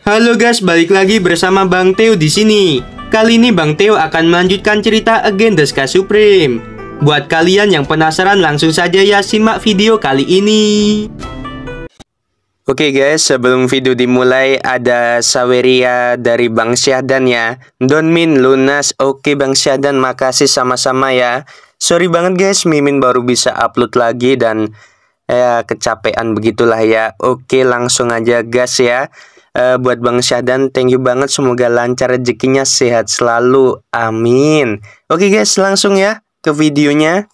Halo guys, balik lagi bersama Bang Theo di sini. Kali ini Bang Theo akan melanjutkan cerita Again the Sky Supreme. Buat kalian yang penasaran, langsung saja ya simak video kali ini. Oke guys, sebelum video dimulai ada Saweria dari Bang Syahdan ya. Donmin lunas. Oke Bang Syahdan, makasih sama-sama ya. Sorry banget guys, Mimin baru bisa upload lagi dan ya kecapean begitulah ya. Oke, langsung aja gas ya. Buat Bang Syahdan, thank you banget. Semoga lancar rezekinya, sehat selalu, amin. Oke guys, langsung ya ke videonya.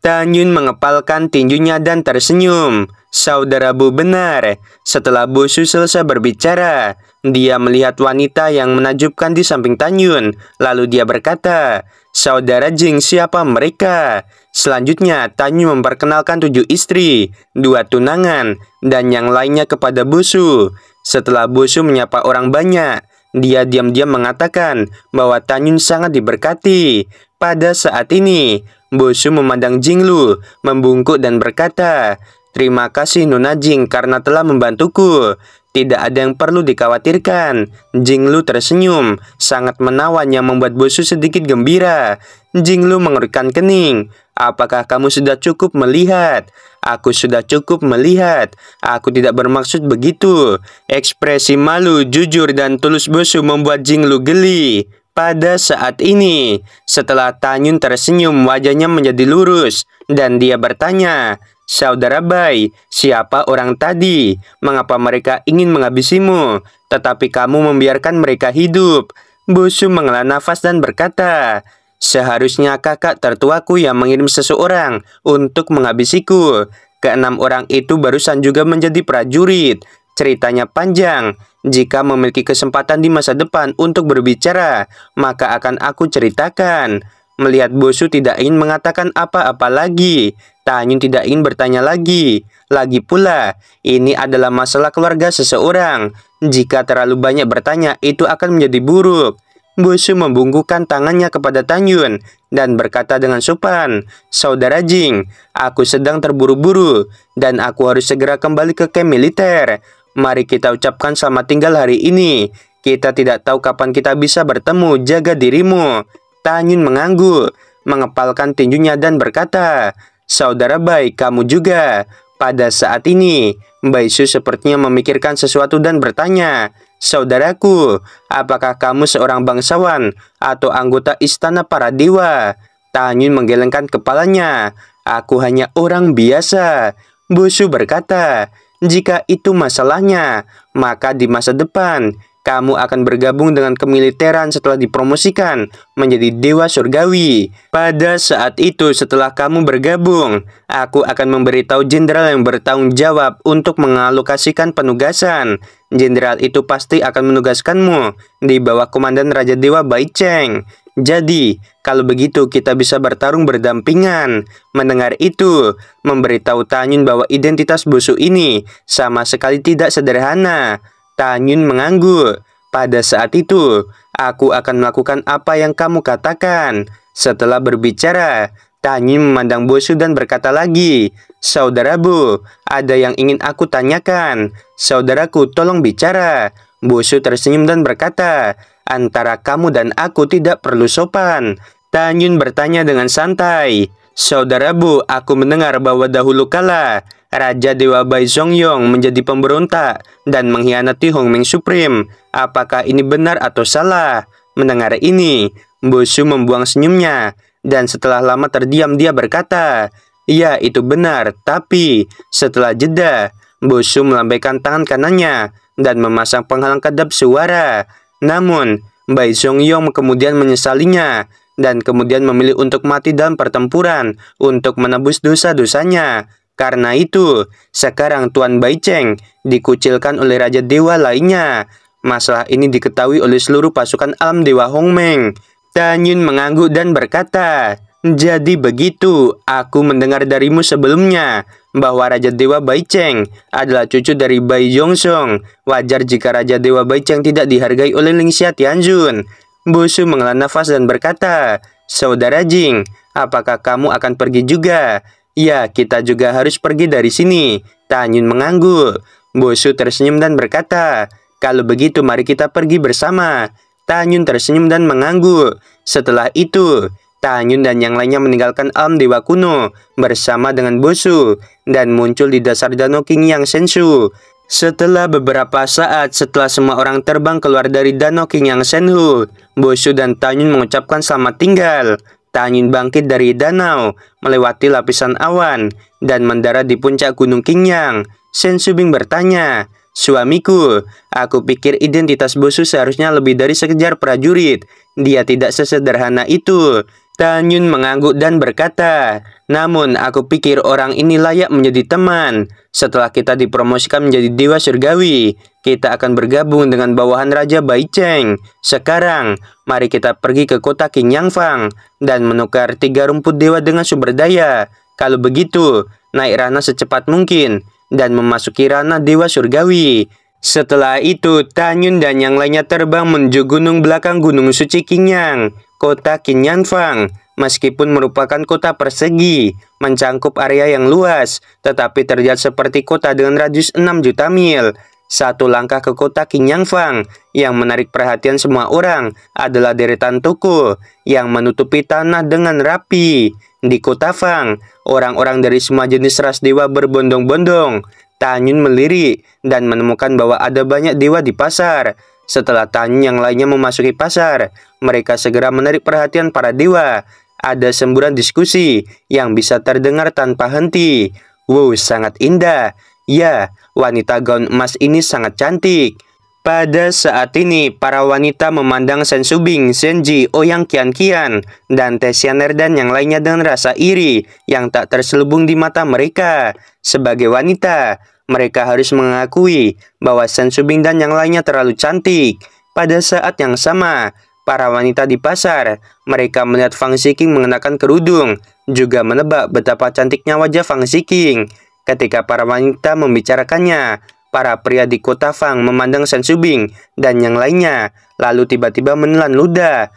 Tanyun mengepalkan tinjunya dan tersenyum. Saudara Bu benar. Setelah Bu Su selesai berbicara, dia melihat wanita yang menakjubkan di samping Tanyun. Lalu dia berkata, "Saudara Jing, siapa mereka?" Selanjutnya, Tanyun memperkenalkan 7 istri, 2 tunangan, dan yang lainnya kepada Bu Su. Setelah Bu Su menyapa orang banyak, dia diam-diam mengatakan bahwa Tanyun sangat diberkati. Pada saat ini, Bu Su memandang Jinglu, membungkuk dan berkata, "Terima kasih Nona Jing karena telah membantuku. Tidak ada yang perlu dikhawatirkan." Jinglu tersenyum, sangat menawan yang membuat Bu Su sedikit gembira. Jinglu mengerutkan kening. "Apakah kamu sudah cukup melihat?" "Aku sudah cukup melihat. Aku tidak bermaksud begitu." Ekspresi malu, jujur, dan tulus Bu Su membuat Jinglu geli. Pada saat ini, setelah Tanyun tersenyum, wajahnya menjadi lurus, dan dia bertanya, "Saudara Bai, siapa orang tadi? Mengapa mereka ingin menghabisimu, tetapi kamu membiarkan mereka hidup?" Bu Su menghela nafas dan berkata, "Seharusnya kakak tertuaku yang mengirim seseorang untuk menghabisiku. Keenam orang itu barusan juga menjadi prajurit. Ceritanya panjang. Jika memiliki kesempatan di masa depan untuk berbicara, maka akan aku ceritakan." Melihat Bu Su tidak ingin mengatakan apa-apa lagi, Tanyun tidak ingin bertanya lagi. Lagi pula, ini adalah masalah keluarga seseorang. Jika terlalu banyak bertanya, itu akan menjadi buruk. Bu Su membungkukkan tangannya kepada Tanyun dan berkata dengan sopan, "Saudara Jing, aku sedang terburu-buru dan aku harus segera kembali ke kamp militer. Mari kita ucapkan selamat tinggal hari ini. Kita tidak tahu kapan kita bisa bertemu, jaga dirimu." Tanyun mengangguk, mengepalkan tinjunya dan berkata, "Saudara Bai, kamu juga." Pada saat ini, Bai Su sepertinya memikirkan sesuatu dan bertanya, "Saudaraku, apakah kamu seorang bangsawan atau anggota istana para dewa?" Tanyun menggelengkan kepalanya. "Aku hanya orang biasa." Bu Su berkata, "Jika itu masalahnya, maka di masa depan kamu akan bergabung dengan kemiliteran setelah dipromosikan menjadi dewa surgawi. Pada saat itu, setelah kamu bergabung, aku akan memberitahu jenderal yang bertanggung jawab untuk mengalokasikan penugasan. Jenderal itu pasti akan menugaskanmu di bawah komandan Raja Dewa Bai Cheng. Jadi, kalau begitu kita bisa bertarung berdampingan." Mendengar itu, memberitahu Tanyun bahwa identitas Bu Su ini sama sekali tidak sederhana. Tanyun mengangguk. "Pada saat itu, aku akan melakukan apa yang kamu katakan." Setelah berbicara, Tanyun memandang Bu Su dan berkata lagi, "Saudara Bu, ada yang ingin aku tanyakan." "Saudaraku, tolong bicara." Bu Su tersenyum dan berkata, "Antara kamu dan aku tidak perlu sopan." Tanyun bertanya dengan santai, "Saudara Bu, aku mendengar bahwa dahulu kala Raja Dewa Bai Zongyong menjadi pemberontak dan mengkhianati Hongmeng Supreme. Apakah ini benar atau salah?" Mendengar ini, Bu Su membuang senyumnya, dan setelah lama terdiam dia berkata, "Ya, itu benar." Tapi setelah jeda, Bu Su melambaikan tangan kanannya dan memasang penghalang kedap suara. Namun, Bai Zongyong kemudian menyesalinya dan kemudian memilih untuk mati dalam pertempuran untuk menebus dosa-dosanya. Karena itu, sekarang Tuan Bai Cheng dikucilkan oleh Raja Dewa lainnya. Masalah ini diketahui oleh seluruh pasukan alam Dewa Hongmeng. Tanyun mengangguk dan berkata, "Jadi begitu, aku mendengar darimu sebelumnya bahwa Raja Dewa Bai Cheng adalah cucu dari Bai Yongzhong. Wajar jika Raja Dewa Bai Cheng tidak dihargai oleh Lingxia Tianjun." Bu Su menghela nafas dan berkata, "Saudara Jing, apakah kamu akan pergi juga?" "Ya, kita juga harus pergi dari sini." Tanyun mengangguk. Bu Su tersenyum dan berkata, Kalau begitu mari kita pergi bersama. Tanyun tersenyum dan mengangguk. Setelah itu, Tanyun dan yang lainnya meninggalkan alam dewa kuno bersama dengan Bosu dan muncul di dasar danau Qingyang Senshu. Setelah beberapa saat setelah semua orang terbang keluar dari danau Qingyang Senshu, Bosu dan Tanyun mengucapkan selamat tinggal. Tanyun bangkit dari danau, melewati lapisan awan, dan mendarat di puncak gunung Qingyang. Sensubing bertanya, "Suamiku, aku pikir identitas Bosu seharusnya lebih dari sekedar prajurit. Dia tidak sesederhana itu." Tanyun mengangguk dan berkata, "Namun aku pikir orang ini layak menjadi teman. Setelah kita dipromosikan menjadi dewa surgawi, kita akan bergabung dengan bawahan Raja Baicheng. Sekarang, mari kita pergi ke kota Qingyangfang dan menukar 3 rumput dewa dengan sumber daya. Kalau begitu, naik ranah secepat mungkin dan memasuki ranah dewa surgawi." Setelah itu, Tanyun dan yang lainnya terbang menuju gunung belakang Gunung Suci Qingyang. Kota Qingyangfang, meskipun merupakan kota persegi, mencangkup area yang luas, tetapi terlihat seperti kota dengan radius 6 juta mil. Satu langkah ke kota Qingyangfang yang menarik perhatian semua orang adalah deretan toko yang menutupi tanah dengan rapi. Di kota Fang, orang-orang dari semua jenis ras dewa berbondong-bondong. Tanyun melirik dan menemukan bahwa ada banyak dewa di pasar. Setelah Tanyun yang lainnya memasuki pasar, mereka segera menarik perhatian para dewa. Ada semburan diskusi yang bisa terdengar tanpa henti. "Wow, sangat indah. Ya, wanita gaun emas ini sangat cantik." Pada saat ini, para wanita memandang Sensubing, Senji, Ouyang Qianqian, dan Tessianer dan yang lainnya dengan rasa iri yang tak terselubung di mata mereka. Sebagai wanita, mereka harus mengakui bahwa Sensubing dan yang lainnya terlalu cantik. Pada saat yang sama, para wanita di pasar, mereka melihat Fang Ziqing mengenakan kerudung, juga menebak betapa cantiknya wajah Fang Ziqing. Ketika para wanita membicarakannya, para pria di kota Fang memandang Sensubing dan yang lainnya, lalu tiba-tiba menelan ludah.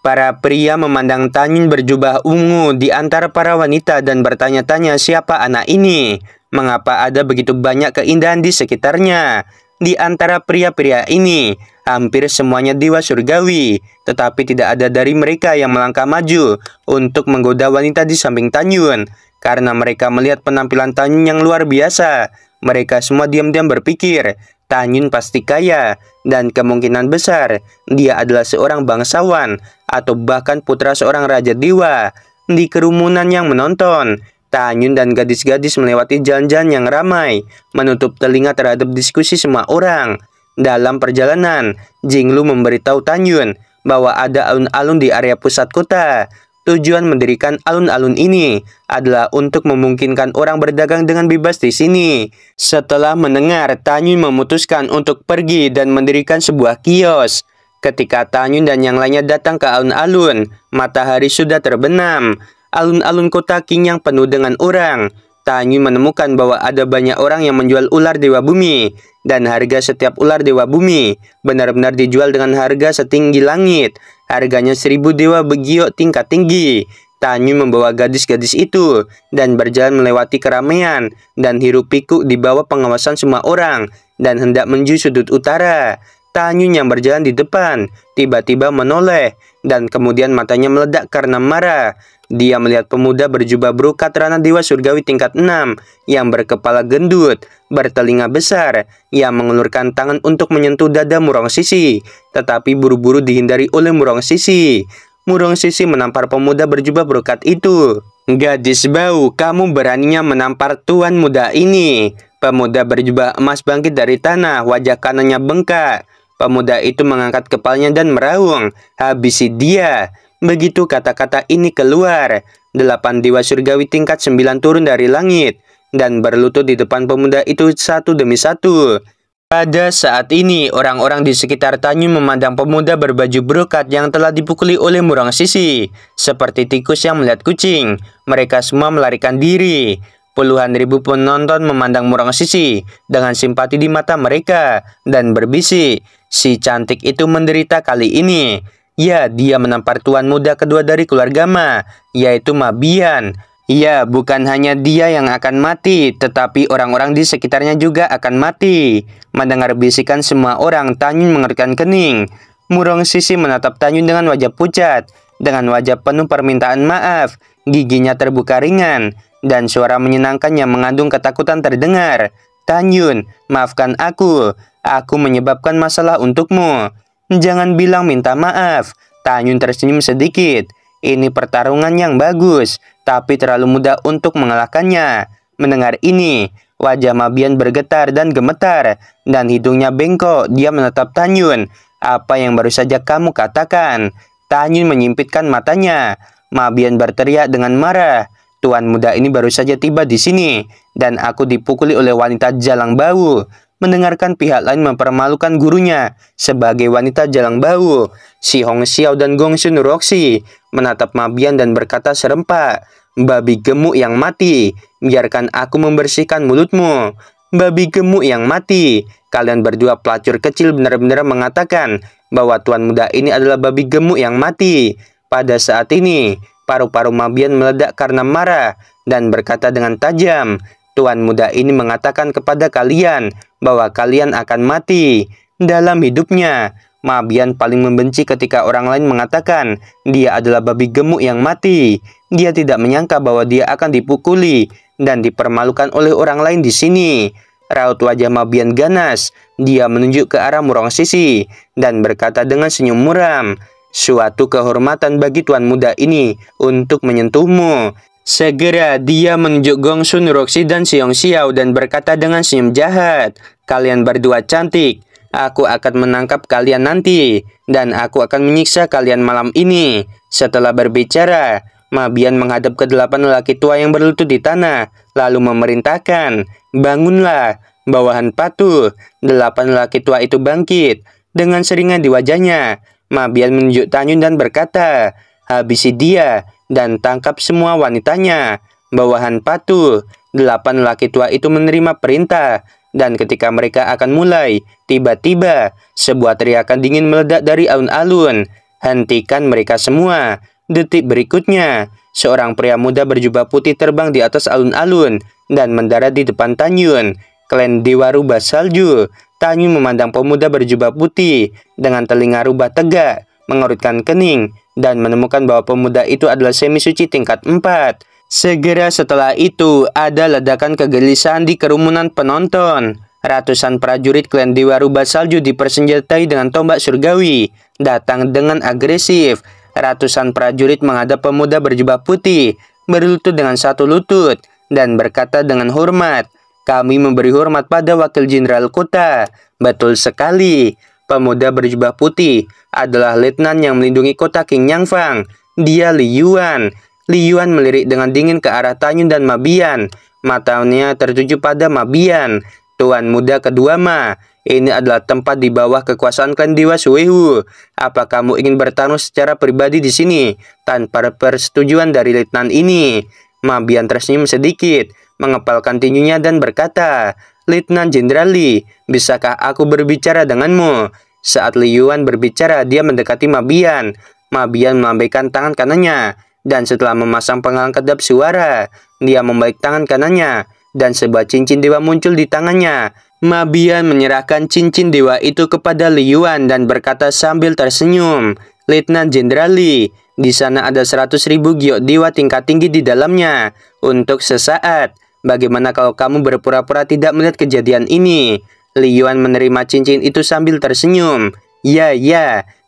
Para pria memandang Tanyun berjubah ungu di antara para wanita dan bertanya-tanya siapa anak ini. Mengapa ada begitu banyak keindahan di sekitarnya? Di antara pria-pria ini, hampir semuanya dewa surgawi, tetapi tidak ada dari mereka yang melangkah maju untuk menggoda wanita di samping Tanyun. Karena mereka melihat penampilan Tanyun yang luar biasa, mereka semua diam-diam berpikir, Tanyun pasti kaya, dan kemungkinan besar dia adalah seorang bangsawan, atau bahkan putra seorang raja dewa. Di kerumunan yang menonton, Tanyun dan gadis-gadis melewati jalan-jalan yang ramai, menutup telinga terhadap diskusi semua orang. Dalam perjalanan, Jinglu memberitahu Tanyun bahwa ada alun-alun di area pusat kota. Tujuan mendirikan alun-alun ini adalah untuk memungkinkan orang berdagang dengan bebas di sini. Setelah mendengar, Tanyun memutuskan untuk pergi dan mendirikan sebuah kios. Ketika Tanyun dan yang lainnya datang ke alun-alun, matahari sudah terbenam. Alun-alun kota Qingyang penuh dengan orang. Tanyun menemukan bahwa ada banyak orang yang menjual ular dewa bumi, dan harga setiap ular dewa bumi benar-benar dijual dengan harga setinggi langit. Harganya 1000 dewa begiok tingkat tinggi. Tanyun membawa gadis-gadis itu dan berjalan melewati keramaian dan hiruk pikuk di bawah pengawasan semua orang dan hendak menuju sudut utara. Tanyun yang berjalan di depan tiba-tiba menoleh dan kemudian matanya meledak karena marah. Dia melihat pemuda berjubah brokat ranah dewa surgawi tingkat 6 yang berkepala gendut, bertelinga besar, yang mengulurkan tangan untuk menyentuh dada Murong Sisi, tetapi buru-buru dihindari oleh Murong Sisi. Murong Sisi menampar pemuda berjubah brokat itu. "Gadis bau, kamu beraninya menampar tuan muda ini." Pemuda berjubah emas bangkit dari tanah, wajah kanannya bengkak. Pemuda itu mengangkat kepalanya dan meraung, "Habisi dia." Begitu kata-kata ini keluar, 8 dewa surgawi tingkat 9 turun dari langit dan berlutut di depan pemuda itu satu demi satu. Pada saat ini, orang-orang di sekitar Tanyun memandang pemuda berbaju brokat yang telah dipukuli oleh Murong Sisi. Seperti tikus yang melihat kucing, mereka semua melarikan diri. Puluhan ribu penonton memandang Murong Sisi dengan simpati di mata mereka dan berbisik, "Si cantik itu menderita kali ini. Ya, dia menampar tuan muda kedua dari keluarga Ma, yaitu Ma Bian." Iya, bukan hanya dia yang akan mati, tetapi orang-orang di sekitarnya juga akan mati. Mendengar bisikan semua orang, Tanyun mengerutkan kening. Murong Sisi menatap Tanyun dengan wajah pucat, dengan wajah penuh permintaan maaf. Giginya terbuka ringan, dan suara menyenangkan yang mengandung ketakutan terdengar. Tanyun, maafkan aku menyebabkan masalah untukmu. Jangan bilang minta maaf. Tanyun tersenyum sedikit. Ini pertarungan yang bagus, tapi terlalu mudah untuk mengalahkannya. Mendengar ini, wajah Mabian bergetar dan gemetar, dan hidungnya bengkok. Dia menatap Tanyun. Apa yang baru saja kamu katakan? Tanyun menyimpitkan matanya. Mabian berteriak dengan marah. Tuan muda ini baru saja tiba di sini, dan aku dipukuli oleh wanita jalang bau. Mendengarkan pihak lain mempermalukan gurunya sebagai wanita jalang bau, Si Hong Xiao dan Gong Sun Roxy menatap Mabian dan berkata serempak, "Babi gemuk yang mati, biarkan aku membersihkan mulutmu." Babi gemuk yang mati. Kalian berdua pelacur kecil benar-benar mengatakan bahwa tuan muda ini adalah babi gemuk yang mati. Pada saat ini, paru-paru Mabian meledak karena marah dan berkata dengan tajam, "Tuan muda ini mengatakan kepada kalian bahwa kalian akan mati." Dalam hidupnya, Mabian paling membenci ketika orang lain mengatakan dia adalah babi gemuk yang mati. Dia tidak menyangka bahwa dia akan dipukuli dan dipermalukan oleh orang lain di sini. Raut wajah Mabian ganas. Dia menunjuk ke arah Murong Sisi dan berkata dengan senyum muram, "Suatu kehormatan bagi tuan muda ini untuk menyentuhmu." Segera dia menunjuk Gong Sun Roxy dan Si Hong Xiao dan berkata dengan senyum jahat, "Kalian berdua cantik. Aku akan menangkap kalian nanti, dan aku akan menyiksa kalian malam ini." Setelah berbicara, Mabian menghadap ke 8 lelaki tua yang berlutut di tanah, lalu memerintahkan, "Bangunlah, bawahan patuh." 8 lelaki tua itu bangkit. Dengan seringan di wajahnya, Mabian menunjuk Tanyun dan berkata, "Habisi dia dan tangkap semua wanitanya." Bawahan patuh. 8 lelaki tua itu menerima perintah, dan ketika mereka akan mulai, tiba-tiba sebuah teriakan dingin meledak dari alun-alun. "Hentikan mereka semua!" Detik berikutnya, seorang pria muda berjubah putih terbang di atas alun-alun dan mendarat di depan Tanyun. Klan Dewa Rubah Salju. Tanyun memandang pemuda berjubah putih dengan telinga rubah tegak, mengerutkan kening, dan menemukan bahwa pemuda itu adalah semi suci tingkat 4. Segera setelah itu, ada ledakan kegelisahan di kerumunan penonton. Ratusan prajurit klan Dewa Rubah Salju dipersenjatai dengan tombak surgawi, datang dengan agresif. Ratusan prajurit menghadap pemuda berjubah putih, berlutut dengan satu lutut, dan berkata dengan hormat, "Kami memberi hormat pada wakil jenderal kota." Betul sekali. Pemuda berjubah putih adalah letnan yang melindungi kota King Nyangfang. Dia Li Yuan. Li Yuan melirik dengan dingin ke arah Tanyun dan Mabian. Matanya tertuju pada Mabian. "Tuan muda kedua Ma, ini adalah tempat di bawah kekuasaan klan Dewa Suehu. Apa kamu ingin bertarung secara pribadi di sini tanpa persetujuan dari letnan ini?" Mabian tersenyum sedikit, mengepalkan tinjunya dan berkata, "Letnan Jenderal Li, bisakah aku berbicara denganmu?" Saat Li Yuan berbicara, dia mendekati Mabian. Mabian melambaikan tangan kanannya, dan setelah memasang penghalang kedap suara, dia membalik tangan kanannya, dan sebuah cincin dewa muncul di tangannya. Mabian menyerahkan cincin dewa itu kepada Li Yuan dan berkata sambil tersenyum, "Letnan Jenderal Li, di sana ada 100.000 giok dewa tingkat tinggi di dalamnya. Untuk sesaat, bagaimana kalau kamu berpura-pura tidak melihat kejadian ini?" Li Yuan menerima cincin itu sambil tersenyum. Ya,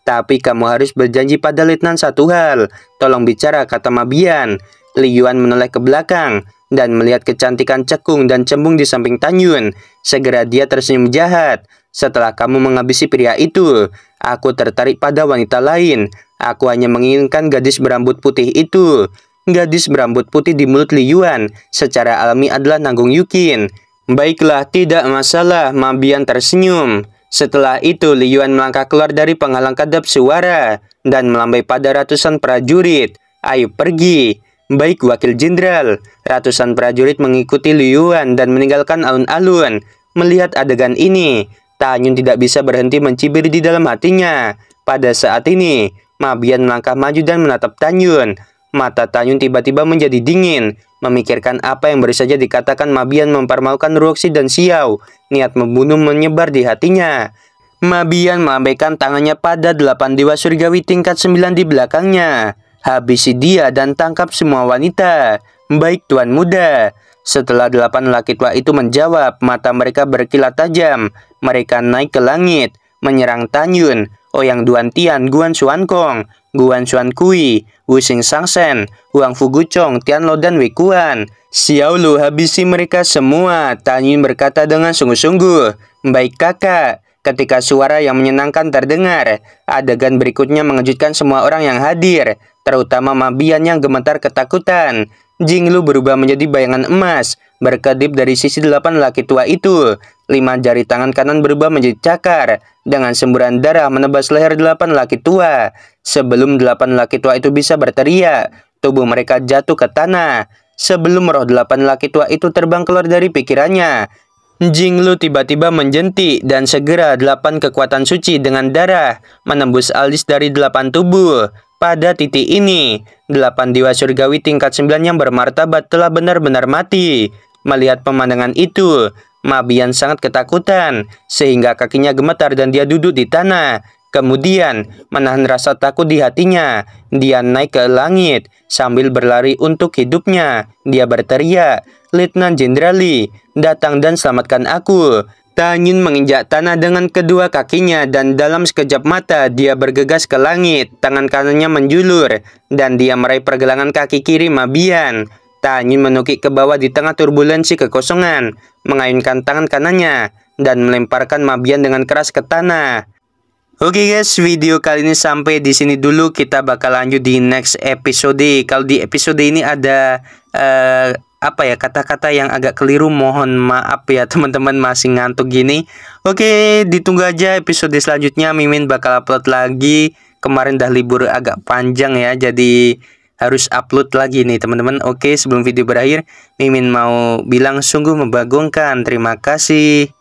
tapi kamu harus berjanji pada letnan satu hal. Tolong bicara," kata Mabian. Li Yuan menoleh ke belakang dan melihat kecantikan cekung dan cembung di samping Tanyun. Segera dia tersenyum jahat. "Setelah kamu menghabisi pria itu, aku tertarik pada wanita lain. Aku hanya menginginkan gadis berambut putih itu." Gadis berambut putih di mulut Li Yuan secara alami adalah Nanggung Yukin. "Baiklah, tidak masalah," Mabian tersenyum. Setelah itu, Li Yuan melangkah keluar dari penghalang kedap suara dan melambai pada ratusan prajurit. "Ayo pergi." "Baik, Wakil Jenderal." Ratusan prajurit mengikuti Li Yuan dan meninggalkan alun-alun. Melihat adegan ini, Tanyun tidak bisa berhenti mencibir di dalam hatinya. Pada saat ini, Mabian melangkah maju dan menatap Tanyun. Mata Tanyun tiba-tiba menjadi dingin, memikirkan apa yang baru saja dikatakan Mabian mempermalukan Roxy dan Xiao. Niat membunuh menyebar di hatinya. Mabian melambaikan tangannya pada 8 dewa surgawi tingkat 9 di belakangnya. Habisi dia dan tangkap semua wanita. Baik Tuan Muda. Setelah 8 laki tua itu menjawab, mata mereka berkilat tajam. Mereka naik ke langit, menyerang Tanyun, Ouyang Duantian, Guan Xuankong, Guan Xuan Kui, Wuxing Shangsen, Huang Fuguchong, Tianlo dan Wei Kuan. Xiao Lu habisi mereka semua. Tanyun berkata dengan sungguh-sungguh, "Baik kakak." Ketika suara yang menyenangkan terdengar, adegan berikutnya mengejutkan semua orang yang hadir, terutama Mabian yang gemetar ketakutan. Jinglu berubah menjadi bayangan emas, berkedip dari sisi 8 laki tua itu. 5 jari tangan kanan berubah menjadi cakar, dengan semburan darah menebas leher 8 laki tua. Sebelum 8 laki tua itu bisa berteriak, tubuh mereka jatuh ke tanah. Sebelum roh 8 laki tua itu terbang keluar dari pikirannya, Jinglu tiba-tiba menjentik dan segera 8 kekuatan suci dengan darah menembus alis dari 8 tubuh. Pada titik ini, 8 dewa surgawi tingkat 9 yang bermartabat telah benar-benar mati. Melihat pemandangan itu, Mabian sangat ketakutan sehingga kakinya gemetar dan dia duduk di tanah. Kemudian, menahan rasa takut di hatinya, dia naik ke langit sambil berlari untuk hidupnya. Dia berteriak, "Letnan Jenderali, datang dan selamatkan aku." Tanyun menginjak tanah dengan kedua kakinya dan dalam sekejap mata dia bergegas ke langit. Tangan kanannya menjulur dan dia meraih pergelangan kaki kiri Mabian. Tanyun menukik ke bawah di tengah turbulensi kekosongan, mengayunkan tangan kanannya dan melemparkan Mabian dengan keras ke tanah. Oke guys, video kali ini sampai di sini dulu. Kita bakal lanjut di next episode. Kalau di episode ini ada kata-kata yang agak keliru, mohon maaf ya teman-teman, masih ngantuk gini. Oke, ditunggu aja episode selanjutnya. Mimin bakal upload lagi. Kemarin dah libur agak panjang ya, jadi harus upload lagi nih teman-teman. Oke, sebelum video berakhir, Mimin mau bilang sungguh membagongkan. Terima kasih.